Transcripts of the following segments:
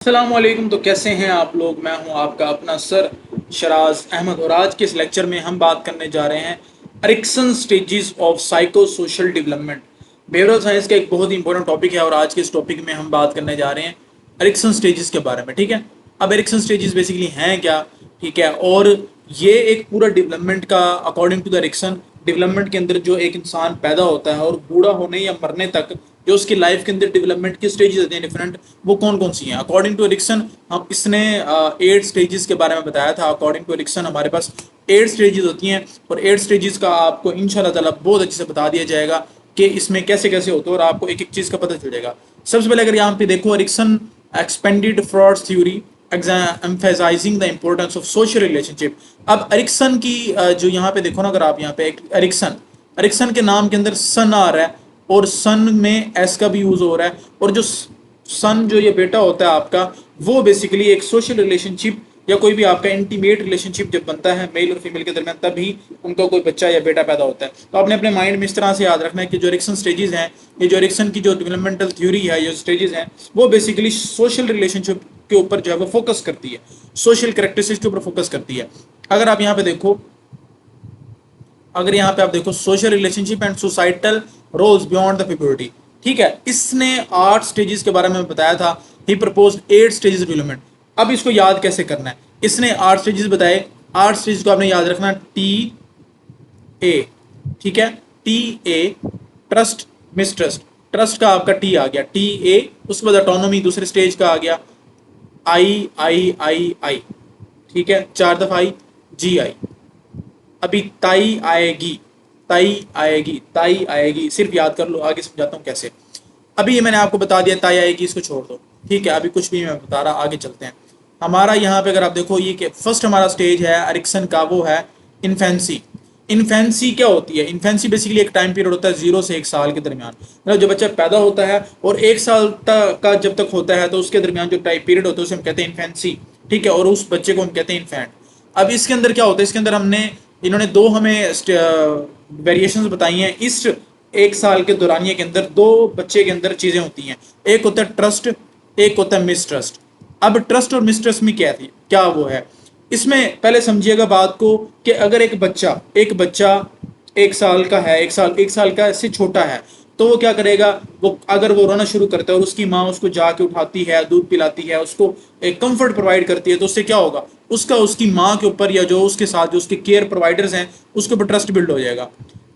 अस्सलामुअलैकुम। तो कैसे हैं आप लोग। मैं हूं आपका अपना सर शराज अहमद और आज के इस लेक्चर में हम बात करने जा रहे हैं Erikson stages of psychosocial development. Behavioural science का एक बहुत ही इंपॉर्टेंट टॉपिक है और आज के इस टॉपिक में हम बात करने जा रहे हैं एरिक्सन स्टेजेस के बारे में। ठीक है, अब एरिक्सन स्टेजेस बेसिकली हैं क्या, ठीक है, और ये एक पूरा डेवलपमेंट का according to the Erikson development के अंदर जो एक इंसान पैदा होता है और बूढ़ा होने या मरने तक जो उसकी लाइफ के अंदर डेवलपमेंट की स्टेजेस होती हैं डिफरेंट, वो कौन कौन सी हैं अकॉर्डिंग टू एरिक्सन। हम इसने 8 स्टेजेस के बारे में बताया था। अकॉर्डिंग टू एरिक्सन हमारे पास 8 स्टेजेस होती हैं और 8 स्टेजेस का आपको इंशाल्लाह ताला बहुत अच्छे से बता दिया जाएगा कि इसमें कैसे कैसे होते हैं और आपको एक एक चीज़ का पता चल जाएगा। सबसे पहले अगर यहाँ पे देखो, Erikson expanded Freud's theory emphasising the importance of social relationship. अब एरिक्सन की जो यहाँ पे देखो ना, अगर आप यहाँ पे एरिक्सन एरिक्सन के नाम के अंदर सन आ रहा है और सन में एस का भी यूज हो रहा है और जो सन जो ये बेटा होता है आपका, वो बेसिकली एक सोशल रिलेशनशिप या कोई भी आपका इंटीमेट रिलेशनशिप जब बनता है मेल और फीमेल के दरमियान, तभी उनका कोई बच्चा या बेटा पैदा होता है। तो आपने अपने माइंड में इस तरह से याद रखना है कि जो एरिक्सन स्टेजेस हैं, ये जो एरिक्सन की जो डेवलपमेंटल थ्योरी है, ये स्टेजेस हैं, वो बेसिकली सोशल रिलेशनशिप के ऊपर जो है वो फोकस करती है, सोशल कैरेक्टरिस्टिक्स के ऊपर फोकस करती है। अगर आप यहाँ पे देखो, अगर यहाँ पे आप देखो social relationship and societal roles beyond the puberty, ठीक है, इसने 8 स्टेजेस के बारे में बताया था। ही प्रपोज्ड 8 स्टेजेस डेवलपमेंट। अब इसको याद कैसे करना है, इसने 8 स्टेजेस बताए। 8 स्टेजेस को आपने याद रखना, टी ए, ठीक है, T A, trust, mistrust, trust का आपका टी आ गया, टी ए, उसके बाद ऑटोनॉमी दूसरे स्टेज का आ गया, आई आई आई आई, ठीक है, 4 दफा आई, जी आई। अभी ताई आएगी, ताई आएगी, ताई आएगी, सिर्फ याद कर लो, आगे समझाता हूँ कैसे। अभी ये मैंने आपको बता दिया ताई आएगी, इसको छोड़ दो, ठीक है, अभी कुछ भी मैं बता रहा, आगे चलते हैं। हमारा यहाँ पे अगर आप देखो, ये फर्स्ट हमारा स्टेज है एरिक्सन का, वो है इन्फेंसी। इन्फेंसी क्या होती है? इन्फेंसी बेसिकली एक टाइम पीरियड होता है 0 से 1 साल के दरमियान, मतलब जब बच्चा पैदा होता है और 1 साल तक का जब तक होता है तो उसके दरमियान जो टाइम पीरियड होता है उसे हम कहते हैं इन्फेंसी, ठीक है, और उस बच्चे को हम कहते हैं इन्फेंट। अब इसके अंदर क्या होता है, इसके अंदर इन्होंने 2 हमें वेरिएशंस बताई हैं। इस 1 साल के दौरानिए के अंदर 2 बच्चे के अंदर चीजें होती हैं, एक होता है ट्रस्ट, एक होता है मिसट्रस्ट। अब ट्रस्ट और मिसट्रस्ट में क्या वो है, इसमें पहले समझिएगा बात को कि अगर एक बच्चा 1 साल का है, 1 साल का से छोटा है, तो वो क्या करेगा, वो अगर वो रोना शुरू करता है और उसकी माँ उसको जाके उठाती है, दूध पिलाती है, उसको एक कंफर्ट प्रोवाइड करती है, तो उससे क्या होगा, उसकी माँ के ऊपर या जो उसके साथ जो उसके केयर प्रोवाइडर्स हैं उसके ऊपर ट्रस्ट बिल्ड हो जाएगा।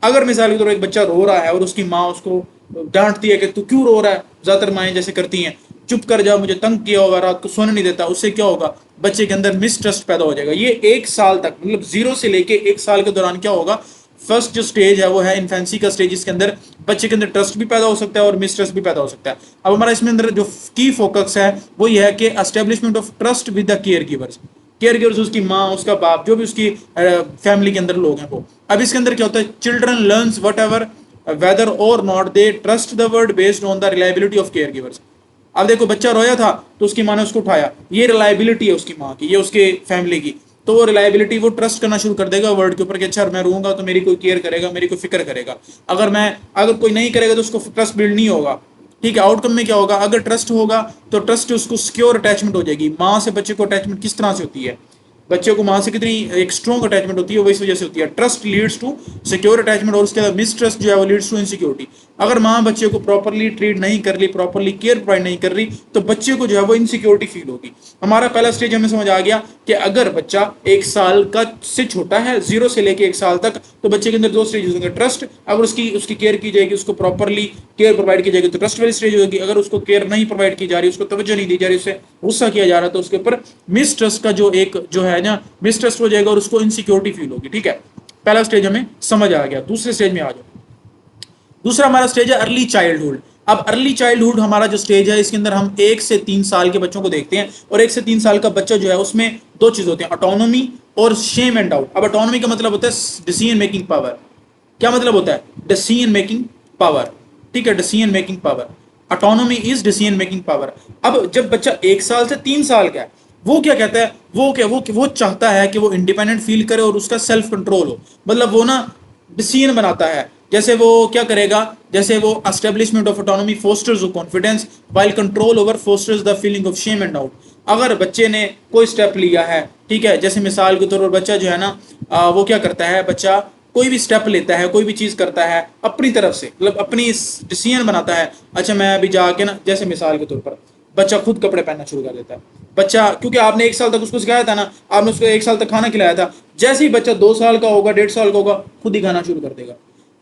अगर मिसाल के तौर पर एक बच्चा रो रहा है और उसकी माँ उसको डांटती है कि तू क्यों रो रहा है, ज्यादातर माएँ जैसे करती हैं, चुप कर जा, मुझे तंग किया होगा, रात को सोने नहीं देता, उससे क्या होगा, बच्चे के अंदर मिसट्रस्ट पैदा हो जाएगा। ये 1 साल तक, मतलब 0 से लेके 1 साल के दौरान क्या होगा, फर्स्ट जो स्टेज है वो है इन्फेंसी का स्टेज, इसके अंदर बच्चे के अंदर ट्रस्ट भी पैदा हो सकता है और मिसट्रस्ट भी पैदा हो सकता है। अब हमारा इसमें अंदर जो की फोकस है वो ये है कि establishment of trust with the care givers, उसकी माँ, उसका बाप, जो भी उसकी फैमिली के अंदर लोग हैं वो। अब इसके अंदर क्या होता है, children learns whatever whether or not they trust the word based on the reliability of care givers. अब देखो, बच्चा रोया था तो उसकी माँ ने उसको उठाया, ये रिलायबिलिटी है उसकी माँ की, ये उसके फैमिली की, तो वो रिलायबिलिटी, वो ट्रस्ट करना शुरू कर देगा वर्ड के ऊपर कि अच्छा मैं रहूंगा तो मेरी कोई केयर करेगा, मेरी कोई फिक्र करेगा। अगर कोई नहीं करेगा तो उसको ट्रस्ट बिल्ड नहीं होगा, ठीक है। आउटकम में क्या होगा, अगर ट्रस्ट होगा तो ट्रस्ट उसको सिक्योर अटैचमेंट हो जाएगी। माँ से बच्चे को अटैचमेंट किस तरह से होती है, बच्चे को माँ से कितनी एक स्ट्रॉन्ग अटैचमेंट होती है, वो इस वजह से होती है। Trust leads to secure attachment और उसके बाद मिसट्रस्ट जो है वो लीड्स टू इनसिक्योरिटी। अगर माँ बच्चे को प्रॉपर्ली ट्रीट नहीं कर रही, प्रॉपर्ली केयर प्रोवाइड नहीं कर रही, तो बच्चे को जो है वो इनसिक्योरिटी फील होगी। हमारा पहला स्टेज हमें समझ आ गया कि अगर बच्चा 1 साल का से छोटा है, 0 से लेके 1 साल तक, तो बच्चे के अंदर 2 स्टेज होंगे। ट्रस्ट, अगर उसकी केयर की जाएगी, उसको प्रॉपर्ली केयर प्रोवाइड की जाएगी तो ट्रस्ट वाली स्टेज होगी। अगर उसको केयर नहीं प्रोवाइड की जा रही, उसको तवज्जो नहीं दी जा रही, उससे गुस्सा किया जा रहा, तो उसके ऊपर मिसट्रस्ट का जो है ना, मिसट्रस्ट हो जाएगा और उसको इनसिक्योरिटी फील होगी, ठीक है। पहला स्टेज हमें समझ आ गया। दूसरे स्टेज में आ जाओ। दूसरा हमारा स्टेज है अर्ली चाइल्डहुड। अब अर्ली चाइल्डहुड हमारा जो स्टेज है, इसके अंदर हम 1 से 3 साल के बच्चों को देखते हैं और 1 से 3 साल का बच्चा जो है उसमें 2 चीज होते हैं, ऑटोनॉमी और शेम एंड डाउट। अब ऑटोनॉमी का मतलब होता है डिसीजन मेकिंग पावर। क्या मतलब होता है, डिसीजन मेकिंग पावर, ठीक है, decision making power, autonomy is decision making power. अब जब बच्चा 1 साल से 3 साल का है, वो क्या कहता है, वो चाहता है कि वो इंडिपेंडेंट फील करे और उसका सेल्फ कंट्रोल हो, मतलब वो ना डिसीजन बनाता है जैसे वो क्या करेगा, जैसे वो establishment of autonomy fosters confidence while control over fosters the feeling of shame and doubt. अगर बच्चे ने कोई स्टेप लिया है, ठीक है, जैसे मिसाल के तौर पर बच्चा जो है ना वो क्या करता है, बच्चा कोई भी स्टेप लेता है, कोई भी चीज़ करता है अपनी तरफ से, मतलब अपनी डिसीजन बनाता है। अच्छा मैं अभी जाके ना, जैसे मिसाल के तौर पर बच्चा खुद कपड़े पहनना शुरू कर देता है। बच्चा, क्योंकि आपने 1 साल तक उसको सिखाया था ना, आपने उसको 1 साल तक खाना खिलाया था, जैसे ही बच्चा 2 साल का होगा, 1.5 साल का होगा, खुद ही खाना शुरू कर देगा।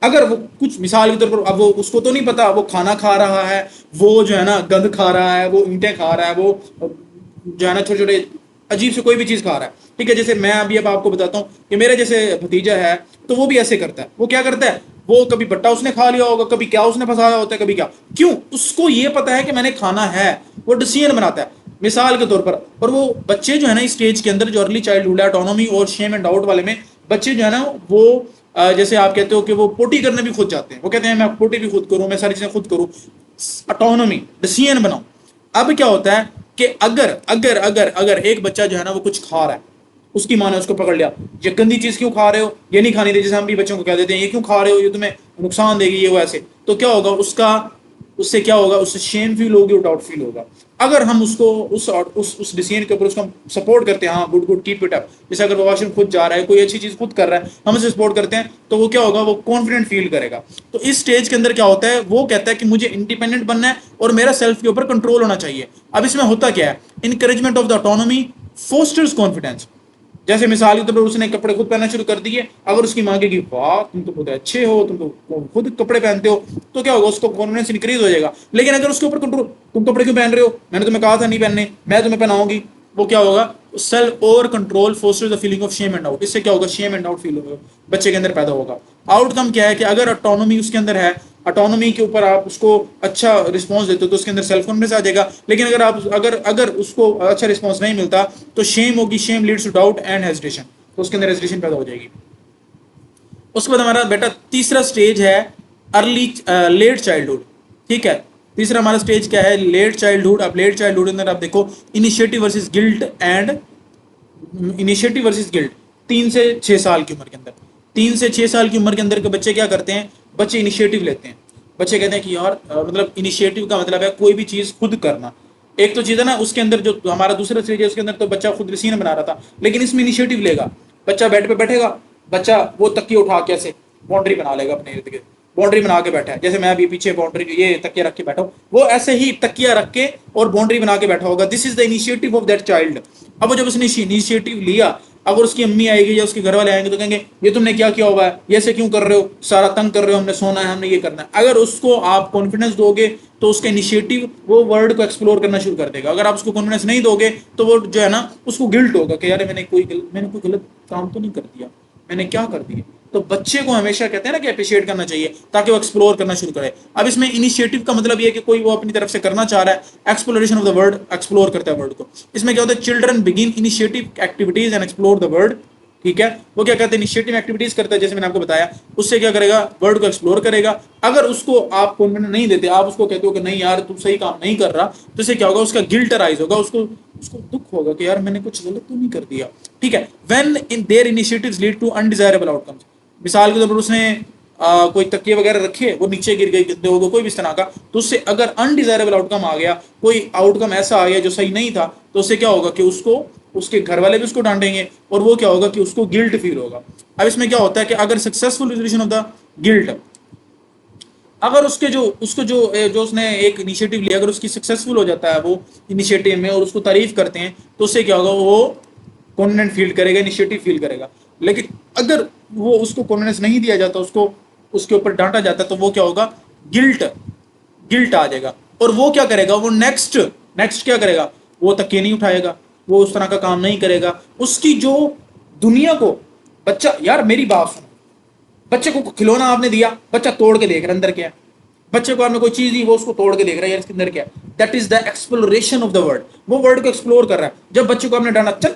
अगर वो कुछ मिसाल के तौर पर, अब वो उसको तो नहीं पता वो खाना खा रहा है, वो जो है ना गंद खा रहा है, वो ईंटें खा रहा है, वो जो है ना छोटे छोटे अजीब से कोई भी चीज़ खा रहा है, ठीक है। जैसे मैं अभी अब आपको बताता हूँ कि मेरे जैसे भतीजा है, तो वो भी ऐसे करता है। वो क्या करता है, वो कभी बट्टा उसने खा लिया होगा, कभी क्या उसने फंसाया होता है, कभी क्या, क्यों, उसको ये पता है कि मैंने खाना है, वो डिसीजन बनाता है मिसाल के तौर पर। और वो बच्चे जो है ना इस स्टेज के अंदर, जो अर्ली चाइल्डहुड है, ऑटोनॉमी और शेम एंड डाउट वाले में, बच्चे जो है ना वो जैसे आप कहते हो कि वो पोटी करने भी खुद जाते हैं, वो कहते हैं मैं पोटी भी खुद करूं, मैं सारी चीजें खुद करूं, ऑटोनॉमी, डिसीजन बनाऊं। अब क्या होता है कि अगर अगर अगर अगर एक बच्चा जो है ना वो कुछ खा रहा है, उसकी माँ ने उसको पकड़ लिया, ये गंदी चीज क्यों खा रहे हो, ये नहीं खानी थी, जैसे हम भी बच्चों को कह देते हैं ये क्यों खा रहे हो, ये तुम्हें नुकसान देगी, ये वो ऐसे, तो क्या होगा उसका, उससे क्या होगा, उससे शेम फील होगी और डाउट फील होगा। अगर हम उसको उस डिसीजन के ऊपर उसको सपोर्ट करते हैं, हाँ good good keep it up, जैसे अगर वो वॉशरूम खुद जा रहा है, कोई अच्छी चीज खुद कर रहा है, हम उसे सपोर्ट करते हैं, तो वो क्या होगा, वो कॉन्फिडेंट फील करेगा। तो इस स्टेज के अंदर क्या होता है, वो कहता है कि मुझे इंडिपेंडेंट बनना है और मेरा सेल्फ के ऊपर कंट्रोल होना चाहिए। अब इसमें होता क्या है, encouragement of the autonomy fosters confidence. जैसे मिसाल के तौर पर उसने कपड़े खुद पहनना शुरू कर दिए, अगर उसकी माँ कहेगी वाह तुम तो बहुत अच्छे हो, तुम तो खुद कपड़े पहनते हो, तो क्या होगा, उसको कॉन्फिडेंस इंक्रीज हो जाएगा। लेकिन अगर उसके ऊपर कंट्रोल, तुम कपड़े क्यों पहन रहे हो, मैंने तुम्हें कहा था नहीं पहनने, मैं तुम्हें पहनाऊंगी, वो क्या होगा, self over control fosters the feeling of shame and doubt. इससे क्या होगा, शेम एंड डाउट फील होगा, बच्चे के अंदर पैदा होगा। आउटकम क्या है कि अगर ऑटोनॉमी उसके अंदर है, ऑटोनॉमी के ऊपर आप उसको अच्छा रिस्पॉन्स देते हो, तो उसके अंदर सेल्फ कॉन्फिडेंस आ जाएगा। लेकिन अगर आप अगर अगर उसको अच्छा रिस्पॉन्स नहीं मिलता, तो शेम होगी, shame leads to doubt and hesitation, तो उसके अंदर हेजिटेशन पैदा हो जाएगी। उसके बाद हमारा बेटा तीसरा स्टेज है अर्ली लेट चाइल्डहुड, ठीक है। तीसरा हमारा स्टेज क्या है, लेट चाइल्डहुड। अब लेट चाइल्डहुड के अंदर आप देखो initiative versus guilt and initiative versus guilt. 3 से 6 साल की उम्र के अंदर, 3 से 6 साल की उम्र के अंदर के बच्चे क्या करते हैं, बच्चे इनिशिएटिव लेते हैं। बच्चे कहते हैं कि यार मतलब इनिशिएटिव का मतलब है कोई भी चीज़ खुद करना। एक तो चीज़ है ना उसके अंदर, जो हमारा दूसरा स्टेज है उसके अंदर तो बच्चा खुद डिसीजन बना रहा था, लेकिन इसमें इनिशिएटिव लेगा। बच्चा बेड पे बैठेगा, बच्चा वो तकिया उठा के ऐसे बाउंड्री बना लेगा अपने इर्द गिर्द, बाउंड्री बना के बैठा है, जैसे मैं अभी पीछे बाउंड्री ये तकिया रख के बैठा हूँ, वो ऐसे ही तकिया रख के और बाउंड्री बना के बैठा होगा। This is the initiative of that child. अब वो जब उसने इनिशिएटिव लिया, अगर उसकी अम्मी आएगी या उसके घर वाले आएंगे तो कहेंगे ये तुमने क्या किया हुआ है, ये ऐसे क्यों कर रहे हो, सारा तंग कर रहे हो, हमने सोना है, हमने ये करना है। अगर उसको आप कॉन्फिडेंस दोगे तो उसका इनिशिएटिव वो वर्ल्ड को एक्सप्लोर करना शुरू कर देगा। अगर आप उसको कॉन्फिडेंस नहीं दोगे तो वो जो है ना उसको गिल्ट होगा कि यार मैंने कोई गलत काम तो नहीं कर दिया, मैंने क्या कर दिया। तो बच्चे को हमेशा कहते हैं ना कि अप्रिशिएट करना चाहिए ताकि वो एक्सप्लोर करना शुरू करे। अब इसमें इनिशिएटिव का मतलब ये है कि कोई वो अपनी तरफ से करना चाह रहा है, exploration of the world, explore करता है वर्ल्ड को। इसमें क्या होता है, children begin initiative activities and explore the world, ठीक है। वो क्या कहते हैं, इनिशिएटिव एक्टिविटीज करता है, जैसे मैंने आपको बताया, उससे क्या करेगा, वर्ल्ड को एक्सप्लोर करेगा। अगर उसको आप कॉन्फिडेंस नहीं देते, आप उसको कहते हो कि नहीं यार तू सही काम नहीं कर रहा, तो इससे क्या होगा, उसका गिल्ट राइज होगा, उसको उसको दुख होगा कि यार मैंने कुछ गलत तो नहीं कर दिया, ठीक है। When in their initiatives lead to undesirable outcomes. मिसाल के तौर पर उसने कोई तकिए वगैरह रखे, वो नीचे गिर गई, गंदे हो गए, कोई भी इस तरह का, तो उससे अगर अनडिजायरेबल आउटकम आ गया, कोई आउटकम ऐसा आ गया जो सही नहीं था, तो उससे क्या होगा कि उसको उसके घर वाले भी उसको डांटेंगे और वो क्या होगा कि उसको गिल्ट फील होगा। अब इसमें क्या होता है कि अगर successful resolution of the guilt, अगर उसके जो उसको जो उसने एक इनिशिएटिव लिया, अगर उसकी सक्सेसफुल हो जाता है वो इनिशिएटिव में और उसको तारीफ करते हैं, तो उससे क्या होगा, वो कॉन्फिडेंट फील करेगा, इनिशिएटिव फील करेगा। लेकिन अगर वो उसको कॉन्फिडेंस नहीं दिया जाता, उसको उसके ऊपर डांटा जाता है, तो वो क्या होगा, गिल्ट गिल्ट आ जाएगा। और वो क्या करेगा, वो नेक्स्ट नेक्स्ट क्या करेगा, वो तकिए नहीं उठाएगा, वो उस तरह का काम नहीं करेगा। उसकी जो दुनिया को बच्चा, यार मेरी बात सुनो, बच्चे को खिलौना आपने दिया, बच्चा तोड़ के देख रहा है अंदर क्या है। बच्चे को आपने कोई चीज दी, वो उसको तोड़ के देख रहा है यार इसके अंदर क्या है। That is the exploration of the world. वो वर्ल्ड को एक्सप्लोर कर रहा है। जब बच्चे को आपने डांटा, चल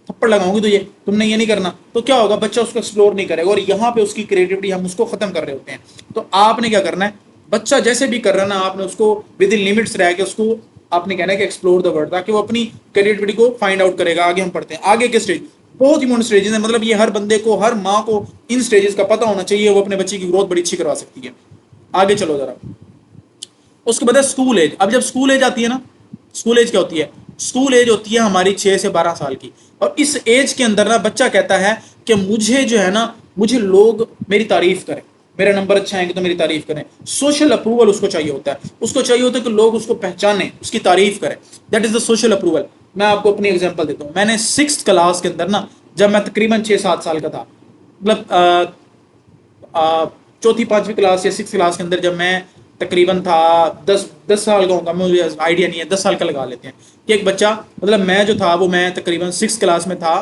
थप्पड़ लगाऊंगी तो ये तुमने ये नहीं करना, तो क्या होगा, बच्चा उसको एक्सप्लोर नहीं करेगा और यहाँ पे उसकी क्रिएटिविटी हम उसको खत्म कर रहे होते हैं। तो आपने क्या करना है, बच्चा जैसे भी कर रहा है ना, आपने उसको विद इन लिमिट्स रह के उसको आपने कहना है कि एक्सप्लोर द वर्ल्ड, ताकि वो अपनी क्रिएटिविटी को फाइंड आउट करेगा। आगे हम पढ़ते हैं, आगे के स्टेज बहुत इंपॉर्टेंट स्टेजेस हैं, मतलब ये हर बंदे को, हर माँ को इन स्टेजेस का पता होना चाहिए, वो अपने बच्चे की ग्रोथ बड़ी अच्छी करवा सकती है। आगे चलो जरा, उसके बाद है स्कूल एज। अब जब स्कूल एज आती है ना, स्कूल एज क्या होती है? स्कूल एज होती है हमारी 6 से 12 साल की, और इस एज के अंदर ना बच्चा कहता है कि मुझे जो है ना, मुझे लोग मेरी तारीफ करें, मेरे नंबर अच्छे आएंगे तो मेरी तारीफ करें। सोशल अप्रूवल उसको चाहिए होता है, उसको चाहिए होता है कि लोग उसको पहचानें, उसकी तारीफ करें। That is the social approval. मैं आपको अपनी एग्जांपल देता हूँ। मैंने 6th क्लास के अंदर ना, जब मैं तकरीबन 6-7 साल का था, मतलब चौथी पांचवी क्लास या 6th क्लास के अंदर जब मैं तकरीबन था 10 साल का होगा, मुझे आइडिया नहीं है, 10 साल का लगा लेते हैं कि एक बच्चा, मतलब मैं जो था वो, मैं तकरीबन 6th क्लास में था,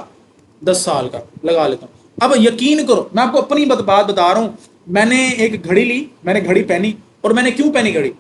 10 साल का लगा लेता हूँ। अब यकीन करो, मैं आपको अपनी बात बता रहा हूँ। मैंने एक घड़ी ली, मैंने घड़ी पहनी, और मैंने क्यों पहनी घड़ी?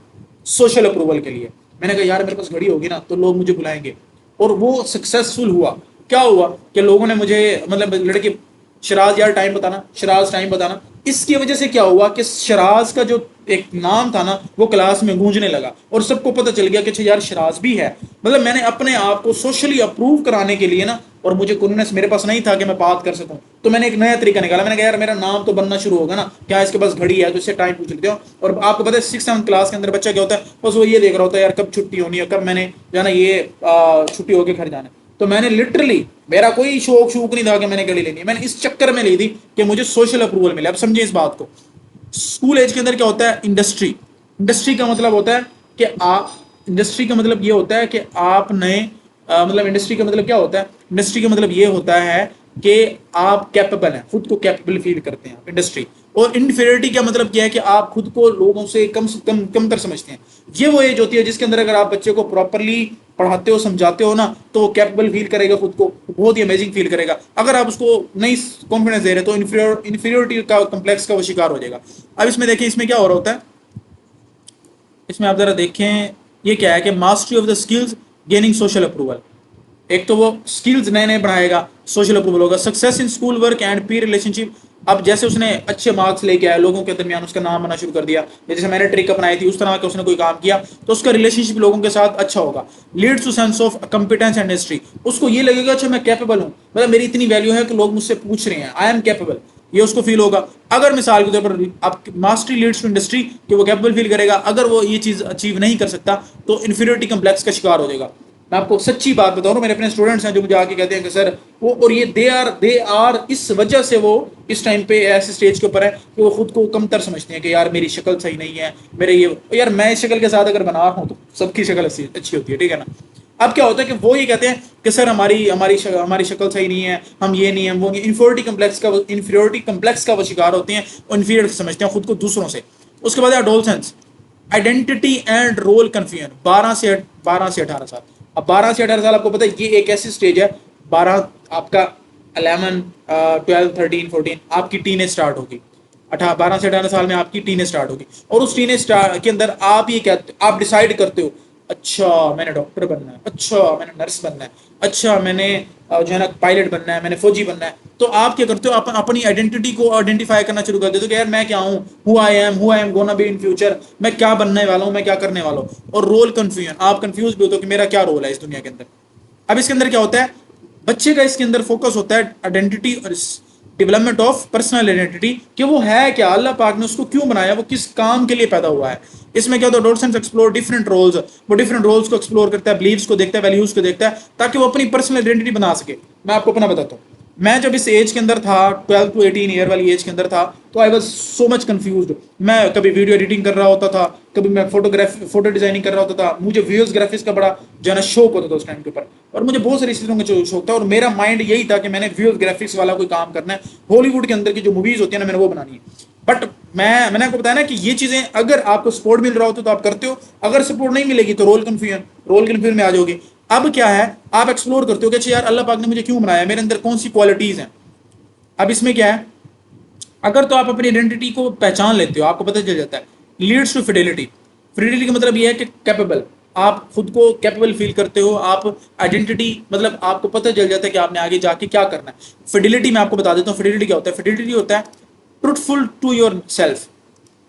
सोशल अप्रूवल के लिए। मैंने कहा यार मेरे पास घड़ी होगी ना तो लोग मुझे बुलाएंगे, और वो सक्सेसफुल हुआ। क्या हुआ कि लोगों ने मुझे, मतलब लड़के, शराज यार टाइम बताना, शराज टाइम बताना। इसकी वजह से क्या हुआ कि शराज का जो एक नाम था ना, वो क्लास में गूंजने लगा, और सबको पता चल गया कि अच्छा यार शराज भी है। मतलब मैंने अपने आप को सोशली अप्रूव कराने के लिए ना, और मुझे कॉन्फिडेंस मेरे पास नहीं था कि मैं बात कर सकूं, तो मैंने एक नया तरीका निकाला। मैंने कहा यार मेरा नाम तो बनना शुरू होगा ना, क्या इसके पास घड़ी है तो इससे टाइम पूछ लेते हो। और आपको पता है 6th-7th क्लास के अंदर बच्चा क्या होता है, बस वो ये देख रहा होता है यार कब छुट्टी होनी है, कब मैंने जाना, ये छुट्टी होकर घर जाना है। तो मैंने लिटरली, मेरा कोई शौक नहीं था कि मैंने घड़ी लेनी है, मैंने इस चक्कर में ली थी कि मुझे सोशल अप्रूवल मिले। अब समझिए इस बात को। स्कूल एज के अंदर क्या होता है? इंडस्ट्री। इंडस्ट्री का मतलब होता है कि आप, इंडस्ट्री का मतलब ये होता है कि आप नए, मतलब इंडस्ट्री का मतलब क्या होता है? इंडस्ट्री का मतलब ये होता है कि आप कैपेबल हैं, खुद को कैपेबल फील करते हैं इंडस्ट्री। और इनफीरियरिटी का मतलब क्या है कि आप खुद को लोगों से कमतर समझते हैं। ये वो एज होती है जिसके अंदर अगर आप बच्चे को प्रॉपरली पढ़ाते हो, समझाते हो ना, तो वो कैपेबल फील करेगा, खुद को बहुत ही अमेजिंग फील करेगा। अगर आप उसको नहीं कॉन्फिडेंस दे रहे तो इन्फीरियोरिटी का कॉम्प्लेक्स का वो शिकार हो जाएगा। अब इसमें देखें, इसमें क्या हो रहा होता है, इसमें आप जरा देखें, ये क्या है कि mastery of the skills, gaining social approval. एक तो वो स्किल्स नए नए बढ़ाएगा, सोशल अप्रूवल होगा। Success in school work and Pir relationship. अब जैसे उसने अच्छे मार्क्स लेके आया, लोगों के दरमियान उसका नाम आना शुरू कर दिया, जैसे मैंने ट्रिक अपनाई थी उस तरह का उसने कोई काम किया, तो उसका रिलेशनशिप लोगों के साथ अच्छा होगा। Leads to sense of competence and history. उसको ये लगेगा अच्छा मैं कैपेबल हूँ, मतलब मेरी इतनी वैल्यू है कि लोग मुझसे पूछ रहे हैं, आई एम कैपेबल, ये उसको फील होगा। अगर मिसाल के तौर पर आप मास्टरी लीड्स टू इंडस्ट्री, कि वो कैपेबल फील करेगा। अगर वो ये चीज अचीव नहीं कर सकता तो इन्फीरियरिटी कम्प्लेक्स का शिकार हो जाएगा। मैं आपको सच्ची बात बता रहा हूँ, मेरे अपने स्टूडेंट्स हैं जो मुझे आके कहते हैं कि सर वो, और ये दे आर इस वजह से वो इस टाइम पे ऐसे स्टेज के ऊपर है कि वो खुद को कमतर समझते हैं कि यार मेरी शक्ल सही नहीं है, मेरे ये, यार मैं इस शक्ल के साथ अगर बना रहा हूँ तो सबकी शक्ल अच्छी होती है, ठीक है ना। अब क्या होता है कि वो ये कहते हैं कि सर हमारी शक्ल सही नहीं है, हम ये नहीं है, वो इन्फीरियोरिटी कम्प्लेक्स का वो शिकार होते हैं, इन्फीरियर समझते हैं खुद को दूसरों से। उसके बाद adolescence, identity and role confusion. 12 से 18 साल। अब 12 से 18 साल आपको पता है ये एक ऐसी स्टेज है, 12 आपका 11 12 13 14 आपकी टीनेज स्टार्ट होगी। 12 से 18 साल में आपकी टीनेज स्टार्ट होगी, और उस टीनेज के अंदर आप ये कहते, आप डिसाइड करते हो अच्छा मैंने डॉक्टर बनना है, अच्छा मैंने नर्स बनना है, अच्छा मैंने जो है ना पायलट बनना है, मैंने फौजी बनना है। तो आप क्या करते हो, अपनी आइडेंटिटी को आइडेंटिफाई करना शुरू कर देते हो कि यार मैं क्या हूँ, who I am gonna be in future, मैं क्या बनने वाला हूँ, मैं क्या करने वाला हूँ। और रोल कंफ्यूजन, आप कंफ्यूज भी होते हो कि मेरा क्या रोल है इस दुनिया के अंदर। अब इसके अंदर क्या होता है, बच्चे का इसके अंदर फोकस होता है आइडेंटिटी और डेवलपमेंट ऑफ पर्सनल आइडेंटिटी, कि वो है क्या, अल्लाह पाक ने उसको क्यों बनाया, वो किस काम के लिए पैदा हुआ है। इसमें क्या होता है, डॉल्सन एक्सप्लोर डिफरेंट रोल्स, वो डिफरेंट रोल्स को एक्सप्लोर करता है, बिलीव्स को देखता है, वैल्यूज को देखता है, ताकि वो अपनी पर्सनल आइडेंटिटी बना सके। मैं आपको अपना बताता हूँ, मैं जब इस एज के अंदर था, 12 to 18 ईयर वाली एज के अंदर था, तो I was so much confuse. मैं कभी वीडियो एडिटिंग कर रहा होता था, कभी मैं फोटो डिजाइनिंग कर रहा होता था, मुझे वीडियोस ग्राफिक्स का बड़ा जो है ना शौक होता था उस टाइम के ऊपर, और मुझे बहुत सारी चीज़ों का शौक था, और मेरा माइंड यही था कि मैंने वीडियोस ग्राफिक्स वाला कोई काम करना है, हॉलीवुड के अंदर की जो मूवीज होती है ना मैंने वो बनानी है। बट मैंने आपको बताया ना कि ये चीजें अगर आपको सपोर्ट मिल रहा होता तो आप करते हो, अगर सपोर्ट नहीं मिलेगी तो रोल कन्फ्यूजन में आ जाओगे। अब क्या है, आप एक्सप्लोर करते हो कि अच्छा यार अल्लाह पाक ने मुझे क्यों बनाया, मेरे अंदर कौन सी क्वालिटीज हैं। अब इसमें क्या है, अगर तो आप अपनी आइडेंटिटी को पहचान लेते हो, आपको पता चल जाता है। Leads to Fidelity. फिडेलिटी का मतलब ये है कि कैपेबल, आप खुद को कैपेबल फील करते हो, आप आइडेंटिटी, मतलब आपको पता चल जाता है कि आपने आगे जाके क्या करना है। फिडेलिटी में आपको बता देता हूँ फिडेलिटी क्या होता है। फिडेलिटी होता है ट्रूथफुल टू योर सेल्फ।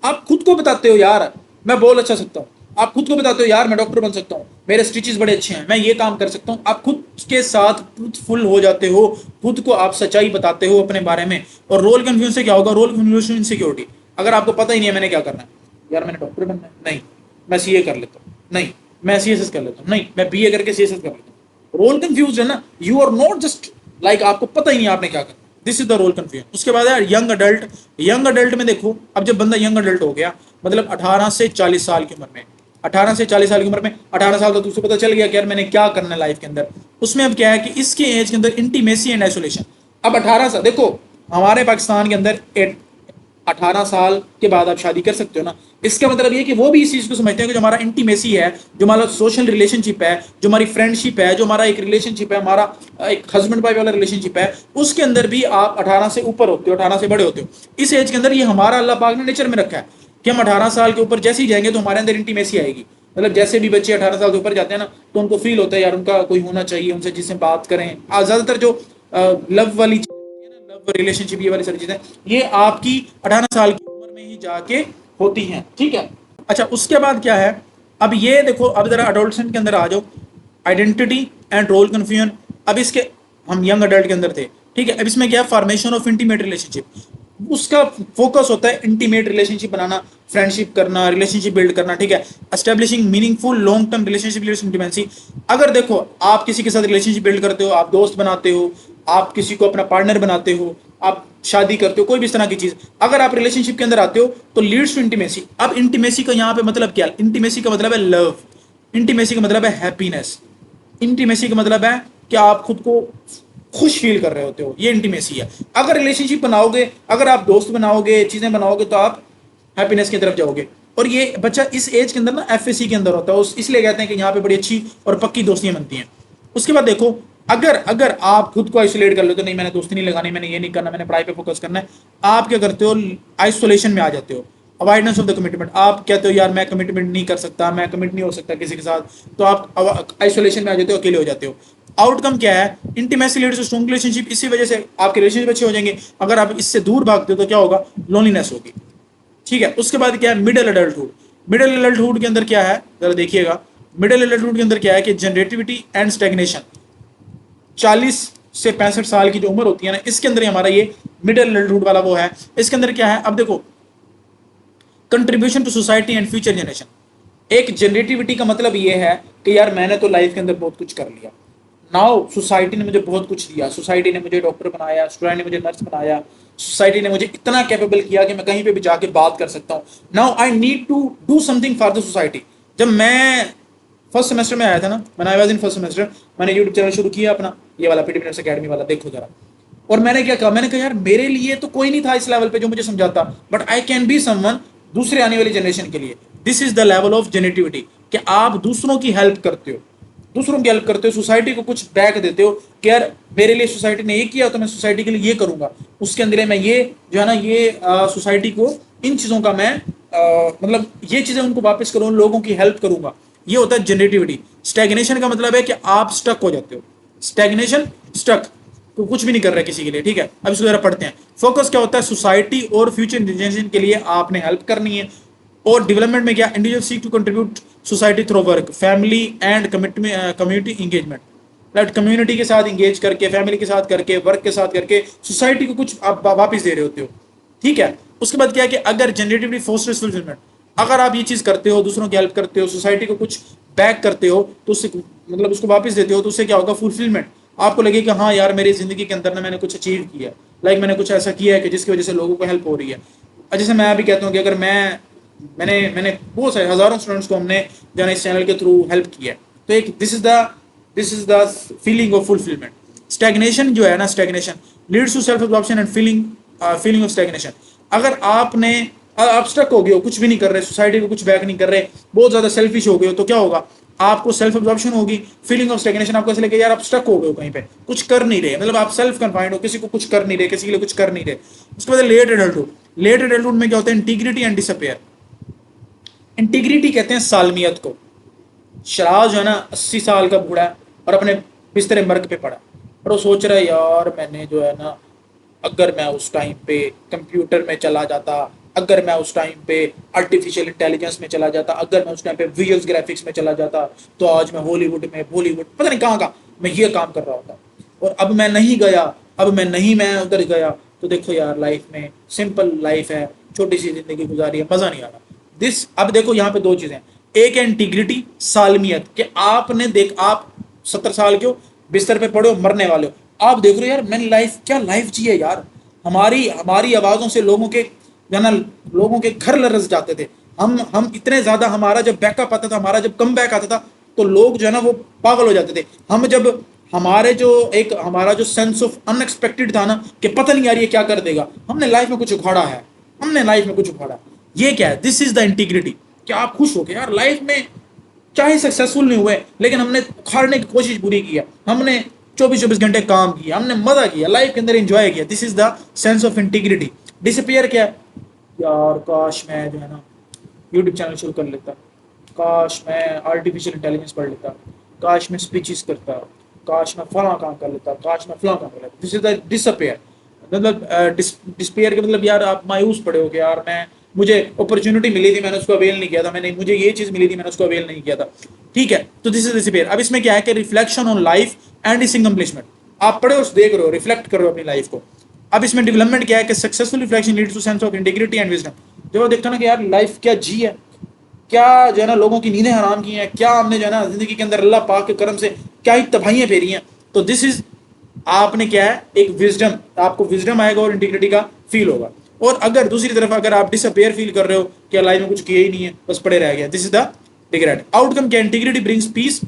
आप खुद को बताते हो यार मैं बोल अच्छा सकता हूँ, आप खुद को बताते हो यार मैं डॉक्टर बन सकता हूँ, मेरे स्टिचेस बड़े अच्छे हैं, मैं ये काम कर सकता हूँ। आप खुद के साथ ट्रूथफुल हो जाते हो, खुद को आप सच्चाई बताते हो अपने बारे में। और रोल कन्फ्यूजन से क्या होगा? Role confusion, insecurity. अगर आपको पता ही नहीं है मैंने क्या करना है, यार मैंने डॉक्टर बनना है, नहीं मैं सीए कर लेता हूँ, नहीं मैं सीएसएस कर लेता हूँ, नहीं मैं बीए करके सीएसएस कर लेता हूँ। रोल कंफ्यूज है ना, you are not just like आपको पता ही नहीं आपने क्या करना। This is the role confusion. उसके बाद यार यंग अडल्ट। यंग अडल्ट में देखो, अब जब बंदा यंग अडल्ट हो गया, मतलब 18 से 40 साल की उम्र में, 18 से 40 साल की उम्र में, 18 साल तो तुझे पता चल गया कि यार मैंने क्या करना है लाइफ के अंदर। उसमें अब क्या है कि इसके एज के अंदर इंटीमेसी एंड आइसोलेशन। अब 18 साल देखो, हमारे पाकिस्तान के अंदर 18 साल के बाद आप शादी कर सकते हो ना। इसका मतलब ये कि वो भी इस चीज को समझते हैं कि जो हमारा इंटीमेसी है, जो हमारा सोशल रिलेशनशिप है, जो हमारी फ्रेंडशिप है, जो हमारा एक रिलेशनशिप है, हमारा एक हस्बैंड वाइफ वाला रिलेशनशिप है, उसके अंदर भी आप 18 से ऊपर होते हो, 18 से बड़े होते हो। इस एज के अंदर ये हमारा अल्लाह पाक ने नेचर में रखा है कि हम 18 साल के ऊपर जैसे ही जाएंगे तो हमारे अंदर इंटीमेसी आएगी। मतलब जैसे भी बच्चे 18 साल के ऊपर जाते हैं ना, तो उनको फील होता है यार उनका कोई होना चाहिए, उनसे जिससे बात करें। ज्यादातर जो लव वाली लव रिलेशनशिप, ये वाली सारी चीजें, ये आपकी 18 साल की उम्र में ही जाके होती हैं, ठीक है। अच्छा, उसके बाद क्या है? अब ये देखो, अब जरा अडोल्सेंट के अंदर आ जाओ, आइडेंटिटी एंड रोल कंफ्यूजन। अब इसके, हम यंग अडल्ट के अंदर थे, ठीक है। अब इसमें क्या? Formation of intimate relationship. उसका फोकस होता है इंटीमेट रिलेशनशिप बनाना, फ्रेंडशिप करना, रिलेशनशिप बिल्ड करना, ठीक है। Establishing meaningful long term relationship leads intimacy. अगर देखो आप किसी के साथ रिलेशनशिप बिल्ड करते हो, आप दोस्त बनाते हो, आप किसी को अपना पार्टनर बनाते हो, आप शादी करते हो, कोई भी इस तरह की चीज, अगर आप रिलेशनशिप के अंदर आते हो तो लीड्स टू इंटीमेसी। अब इंटीमेसी का यहाँ पे मतलब क्या? इंटीमेसी का मतलब है लव, इंटीमेसी का मतलब है हैप्पीनेस, इंटीमेसी का मतलब है कि आप खुद को खुश फील कर रहे होते हो, ये इंटीमेसी है। अगर रिलेशनशिप बनाओगे, अगर आप दोस्त बनाओगे, चीजें बनाओगे, तो आप हैप्पीनेस की तरफ जाओगे। और ये बच्चा इस एज के अंदर ना एफएसी के अंदर होता है, इसलिए कहते हैं कि यहाँ पे बड़ी अच्छी और पक्की दोस्तियां बनती हैं। उसके बाद देखो, अगर अगर आप खुद को आइसोलेट कर लो तो नहीं मैंने दोस्ती नहीं लगानी, मैंने ये नहीं करना, मैंने पढ़ाई पे फोकस करना है, आप क्या करते हो? आइसोलेशन में आ जाते हो, अवॉइडेंस ऑफ द कमिटमेंट। आप कहते हो यार मैं कमिटमेंट नहीं कर सकता, मैं कमिट नहीं हो सकता किसी के साथ, तो आप आइसोलेशन में आ जाते हो, अकेले हो जाते हो। आउटकम क्या है? Intimacy leads to strong relationship. इसी वजह से आपके रिलेशनशिप अच्छे हो जाएंगे। अगर आप इससे दूर भागते हो तो क्या होगा? लोनलीनेस होगी, ठीक है। उसके बाद क्या है? Middle adulthood. मिडिल एडल्टहुड के अंदर क्या है, जरा देखिएगा। मिडिल एडल्टहुड के अंदर क्या है कि जनरेटिविटी एंड स्टैग्नेशन। 40 से 65 साल की जो उम्र होती है ना, इसके अंदर हमारा ये मिडिल एडल्टहुड वाला वो है। इसके अंदर क्या है? अब देखो, contribution to society and future generation. एक जनरेटिविटी का मतलब ये है कि यार मैंने तो लाइफ के अंदर बहुत कुछ कर लिया, नाउ सोसाइटी ने मुझे बहुत कुछ दिया, सोसाइटी ने मुझे डॉक्टर बनाया, सोसाइटी ने मुझे नर्स बनाया, सोसाइटी ने मुझे इतना कैपेबल किया कि मैं कहीं पे भी जाके बात कर सकता हूँ। Now I need to do something for the society. जब मैं फर्स्ट सेमेस्टर में आया था ना, मैंने I was in first semester, मैंने यूट्यूब चैनल शुरू किया अपना, ये वाला पीटी मिनट्स एकेडमी वाला, देखो जरा। और मैंने क्या कहा? मैंने कहा यार मेरे लिए तो कोई नहीं था इस लेवल पे जो मुझे समझाता, but I can be someone दूसरे आने वाली जनरेशन के लिए। This is the level of generativity, कि आप दूसरों की हेल्प करते हो, दूसरों की हेल्प करते हो, सोसाइटी को कुछ बैक देते हो कि यार मेरे लिए सोसाइटी ने ये किया तो मैं सोसाइटी के लिए ये करूंगा। उसके अंदर मैं ये जो है ना, ये सोसाइटी को इन चीज़ों का मैं मतलब ये चीज़ें उनको वापस करूँ, लोगों की हेल्प करूंगा। ये होता है जनरेटिविटी। स्टैग्नेशन का मतलब है कि आप स्टक हो जाते हो, स्टैग्नेशन, स्टक, तो कुछ भी नहीं कर रहे किसी के लिए, ठीक है। अब इसको जरा पढ़ते हैं। फोकस क्या होता है? सोसाइटी और फ्यूचर जनरेशन के लिए आपने हेल्प करनी है। और डेवलपमेंट में क्या? Individual seek to contribute society through work, family and community engagement. Right, community के साथ इंगेज करके, फैमिली के साथ करके, वर्क के साथ करके सोसाइटी को कुछ आप वापस दे रहे होते हो, ठीक है। उसके बाद क्या है कि अगर जनरेटिवली फोस्टर्स फुलफिलमेंट, अगर आप ये चीज करते हो, दूसरों की हेल्प करते हो, सोसाइटी को कुछ बैक करते हो, तो उससे मतलब उसको वापस देते हो, तो उससे क्या होगा? फुलफिलमेंट। आपको लगे कि हाँ यार मेरी जिंदगी के अंदर ना मैंने कुछ अचीव किया, लाइक मैंने कुछ ऐसा किया है कि जिसकी वजह से लोगों को हेल्प हो रही है। जैसे मैं अभी कहता हूँ कि अगर मैंने मैंने बहुत सारे हजारों स्टूडेंट्स को हमने जो है इस चैनल के थ्रू हेल्प किया है, तो एक this is the feeling of fulfilment. Stagnation जो है ना, stagnation leads to self absorption and feeling of stagnation. अगर आप स्टक हो गए हो, कुछ भी नहीं कर रहे, सोसाइटी को कुछ बैक नहीं कर रहे, बहुत ज्यादा सेल्फिश हो गए हो, तो क्या होगा? आपको सेल्फ एब्जॉर्प्शन होगी, फीलिंग ऑफ स्टैग्नेशन। आपको ऐसे लगे यार आप स्टक हो गए हो कहीं पे, कुछ कर नहीं रहे, मतलब आप सेल्फ कन्फाइंड हो, किसी को कुछ कर नहीं रहे, किसी के लिए कुछ कर नहीं रहे। उसके बाद लेट एडल्टहुड। लेट एडल्टहुड में क्या होता है? Integrity and disappear. इंटीग्रिटी कहते हैं सालमियत को। शराज जो है ना 80 साल का बूढ़ा है और अपने बिस्तरे मर्ग पे पड़ा, और वो सोच रहा है यार मैंने जो है ना, अगर मैं उस टाइम पे कंप्यूटर में चला जाता, अगर मैं उस टाइम पे आर्टिफिशियल इंटेलिजेंस में चला जाता, अगर मैं उस टाइम पे विजुअल्स ग्राफिक्स में चला जाता, तो आज मैं हॉलीवुड में, बॉलीवुड, पता नहीं कहाँ कहाँ मैं ये काम कर रहा होता। और अब मैं नहीं गया, अब मैं उधर गया, तो देखो यार लाइफ में सिंपल लाइफ है, छोटी सी जिंदगी गुजारी है, मजा नहीं आ रहा। अब देखो यहाँ पे दो चीजें, एक है इंटीग्रिटी, सालमियत, कि आपने देख, आप 70 साल के हो, बिस्तर पे पड़े हो, मरने वाले हो, आप देख रहे हो यार मैंने लाइफ, क्या लाइफ जी है यार। हमारी हमारी आवाजों से लोगों के घर लरस जाते थे। हम इतने ज्यादा, हमारा जब बैकअप आता था, हमारा जब कम बैक आता था, तो लोग जो है ना वो पागल हो जाते थे। हम जब हमारा जो सेंस ऑफ अनएक्सपेक्टेड था ना, कि पता नहीं यार ये क्या कर देगा, हमने लाइफ में कुछ उखाड़ा है, हमने लाइफ में कुछ उखाड़ा। ये क्या है? This is the integrity. क्या आप खुश हो गए यार लाइफ में, चाहे सक्सेसफुल नहीं हुए, लेकिन हमने उखाड़ने की कोशिश पूरी की है, हमने 24-24 घंटे काम किया, हमने मजा किया, लाइफ के अंदर एंजॉय किया। This is the sense of integrity. Disappear क्या है? यार काश मैं जो है ना यूट्यूब चैनल शुरू कर लेता, काश मैं आर्टिफिशियल इंटेलिजेंस पढ़ लेता, काश मैं स्पीचेस करता, काश मैं फला काम कर लेता, काश मैं फला काम कर लेता। This is the disappear. मतलब डिस्पेयर का मतलब यार आप मायूस पड़े हो कि यार मुझे अपॉर्चुनिटी मिली थी, मैंने उसको अवेल नहीं किया था, मुझे ये चीज मिली थी, मैंने उसको अवेल नहीं किया था। ठीक है, तो दिस इज डिसअपियर। अब इसमें क्या है कि reflection on life and its accomplishment. आप पढ़े और देख रहे हो, रिफ्लेक्ट कर रहे हो अपनी लाइफ को। अब इसमें डेवलपमेंट क्या है कि successful reflection leads to sense of integrity and wisdom. जब वो देखता ना कि यार लाइफ क्या जी है, क्या जो है ना लोगों की नींदें हराम की हैं, क्या हमने जो है ना जिंदगी के अंदर अल्लाह पाक के करम से क्या ही तबाहियां फेरी हैं, तो दिस इज, आपने क्या है, एक विजडम, आपको विजडम आएगा और इंटीग्रिटी का फील होगा। और अगर दूसरी तरफ अगर आप डिसअपेयर फील कर रहे हो कि लाइफ में कुछ किया ही नहीं है, बस पड़े रह गया, this is the degrade outcome. क्या? इंटीग्रिटी ब्रिंग्स पीस,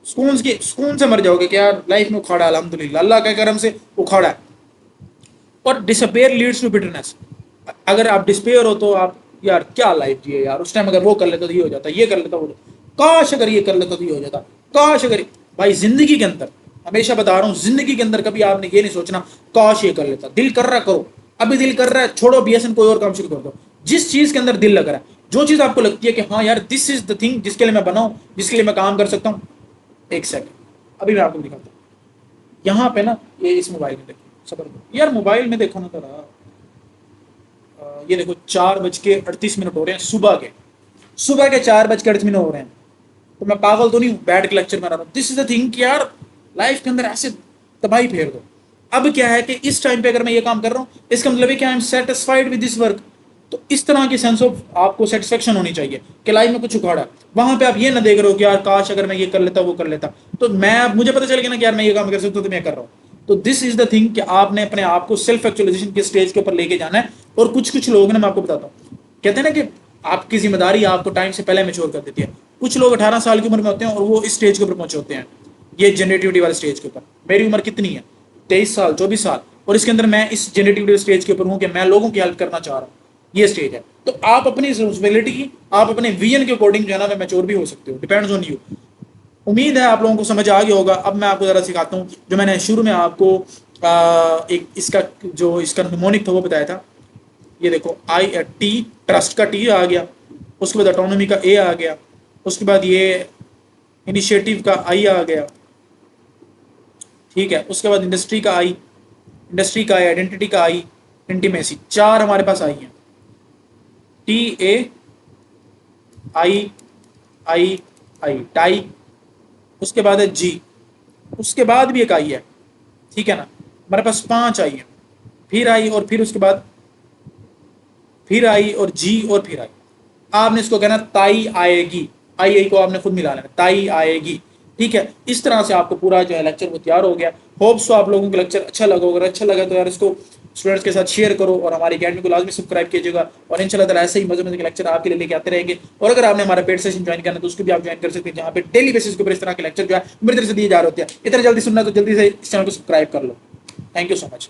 सुकून से मर जाओगे कि यार लाइफ में उखाड़ा, अल्हम्दुलिल्लाह अल्लाह के करम से उखाड़ा है। और डिसअपेयर लीड्स टू बिटरनेस। अगर आप डिस्पेयर हो तो आप यार क्या लाइफ जी है यार, उस टाइम अगर वो कर लेता तो ये हो जाता, ये कर लेता वो, काश अगर ये कर लेता तो ये हो जाता, काश अगर। भाई जिंदगी के अंदर, हमेशा बता रहा हूँ, जिंदगी के अंदर कभी आपने ये नहीं सोचना काश ये कर लेता। दिल कर रहा करो, अभी दिल कर रहा है छोड़ो बीएसएन, कोई और काम शुरू कर दो। जिस चीज के अंदर दिल लग रहा है, जो चीज आपको लगती है कि हाँ यार दिस इज द थिंग जिसके लिए मैं बनाऊं, जिसके लिए मैं काम कर सकता हूँ, एक सेकंड अभी मैं आपको दिखाता हूँ। यहाँ पे ना ये इस मोबाइल में देखो, सबर करो यार, मोबाइल में देखो ना जरा, ये देखो 4:38 हो रहे हैं सुबह के 4:38 हो रहे हैं। तो मैं पागल तो नहीं हूँ, बैठ के लेक्चर में रहा हूँ। दिस इज द थिंग कि यार लाइफ के अंदर ऐसे तबाही फेर दो। अब क्या है कि इस टाइम पे अगर मैं ये काम कर रहा हूँ, इसका मतलब है कि I am satisfied with this work. तो इस तरह की सेंस ऑफ आपको सेटिस्फेक्शन होनी चाहिए कि लाइफ में कुछ उखाड़ा। वहां पे आप ये ना देख रहे हो कि यार काश अगर मैं ये कर लेता, वो कर लेता, तो मुझे पता चल गया ना कि यार मैं ये काम कर सकता हूँ, तो मैं कर रहा हूँ। तो दिस इज द थिंग कि आपने अपने आप को सेल्फ एक्चुअलाइजेशन के स्टेज के ऊपर लेके जाना है। और कुछ लोग ना, मैं आपको बताता हूँ, कहते हैं ना कि आपकी जिम्मेदारी आपको टाइम से पहले मैच्योर कर देती है। कुछ लोग 18 साल की उम्र में होते हैं और वो इस स्टेज के ऊपर पहुंचे होते हैं, ये जनरेटिविटी वाले स्टेज के ऊपर। मेरी उम्र कितनी है? 23 साल, 24 साल, और इसके अंदर मैं इस जनरेटिविटी स्टेज के ऊपर हूँ कि मैं लोगों की हेल्प करना चाह रहा हूँ, ये स्टेज है। तो आप अपनी रिस्पॉन्सिबिलिटी की, आप अपने विजन के अकॉर्डिंग जो है ना मैं मैच्योर भी हो सकते हो, डिपेंड्स ऑन यू। उम्मीद है आप लोगों को समझ आ गया होगा। अब मैं आपको जरा सिखाता हूँ, जो मैंने शुरू में आपको एक इसका निमोनिक था वो बताया था। ये देखो टी, ट्रस्ट का टी आ गया, उसके बाद ऑटोनॉमी का ए आ गया, उसके बाद ये इनिशिएटिव का आई आ गया, ठीक है, उसके बाद इंडस्ट्री का आई, आइडेंटिटी का आई, इंटीमेसी, 4 हमारे पास आई हैं। T A I I I tie, उसके बाद है जी, उसके बाद भी एक आई है, ठीक है ना, हमारे पास 5 आई है, फिर आई, और फिर उसके बाद फिर आई, और जी, और फिर आई। आपने इसको कहना ताई आएगी, आई को आपने खुद मिला लेना, ताई आएगी, ठीक है। इस तरह से आपको पूरा जो है लेक्चर वो तैयार हो गया। होप्स तो आप लोगों को लेक्चर अच्छा लगा होगा। अगर अच्छा लगा तो यार इसको स्टूडेंट्स के साथ शेयर करो, और हमारी अकेडमी को लाजमी सब्सक्राइब कीजिएगा। और इंशाल्लाह ताला ऐसे ही मजे के लेक्चर आपके लिए लेके आते रहेंगे। और अगर आपने हमारा पेड सेशन ज्वाइन करना है तो उसको भी आप ज्वाइन कर सकते हैं, जहाँ पे डेली बेसिस के ऊपर इस तरह के लेक्चर जो है मेरी तरफ से दिए जा रहे होते हैं। इतना जल्दी सुनना तो जल्दी से इस चैनल को सब्सक्राइब कर लो। Thank you so much.